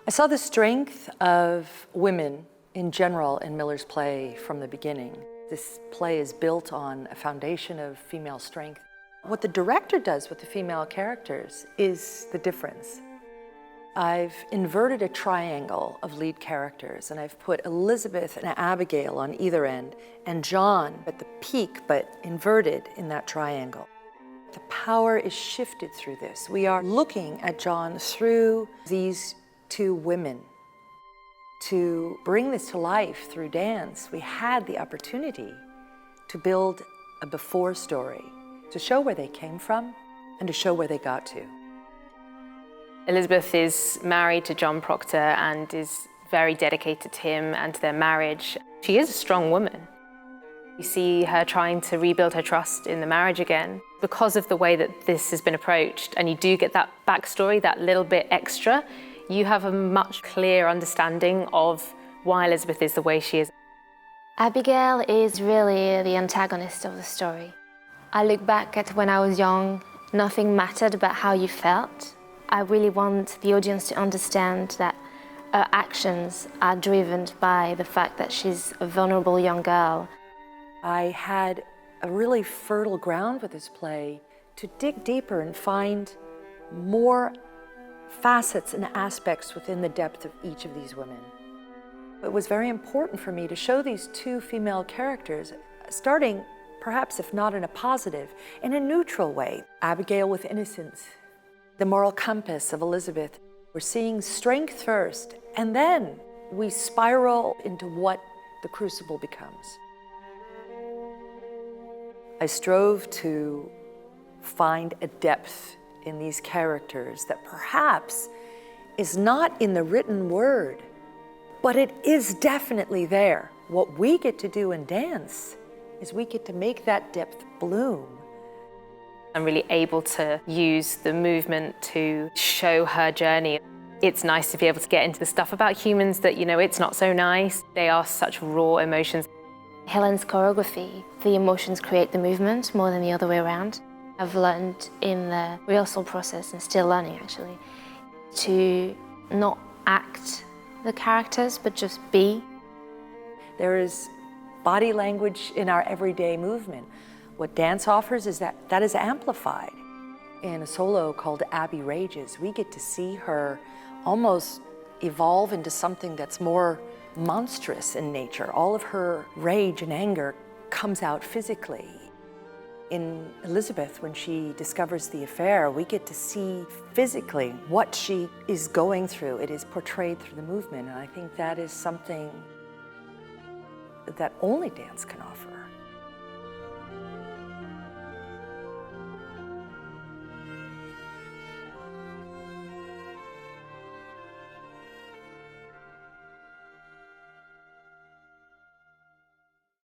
I saw the strength of women in general in Miller's play from the beginning. This play is built on a foundation of female strength. What the director does with the female characters is the difference. I've inverted a triangle of lead characters, and I've put Elizabeth and Abigail on either end, and John at the peak, but inverted in that triangle. The power is shifted through this. We are looking at John through these two women. To bring this to life through dance, we had the opportunity to build a before story, to show where they came from and to show where they got to. Elizabeth is married to John Proctor and is very dedicated to him and to their marriage. She is a strong woman. You see her trying to rebuild her trust in the marriage again. Because of the way that this has been approached, and you do get that backstory, that little bit extra, you have a much clearer understanding of why Elizabeth is the way she is. Abigail is really the antagonist of the story. I look back at when I was young, nothing mattered about how you felt. I really want the audience to understand that her actions are driven by the fact that she's a vulnerable young girl. I had a really fertile ground with this play to dig deeper and find more facets and aspects within the depth of each of these women. It was very important for me to show these two female characters, starting perhaps, if not in a positive, in a neutral way. Abigail with innocence, the moral compass of Elizabeth. We're seeing strength first, and then we spiral into what the crucible becomes. I strove to find a depth in these characters that perhaps is not in the written word, but it is definitely there. What we get to do in dance is we get to make that depth bloom. I'm really able to use the movement to show her journey. It's nice to be able to get into the stuff about humans that, it's not so nice. They are such raw emotions. Helen's choreography, the emotions create the movement more than the other way around. I've learned in the rehearsal process, and still learning actually, to not act the characters, but just be. There is body language in our everyday movement. What dance offers is that is amplified. In a solo called Abby Rages, we get to see her almost evolve into something that's more monstrous in nature. All of her rage and anger comes out physically. In Elizabeth, when she discovers the affair, we get to see physically what she is going through. It is portrayed through the movement, and I think that is something that only dance can offer.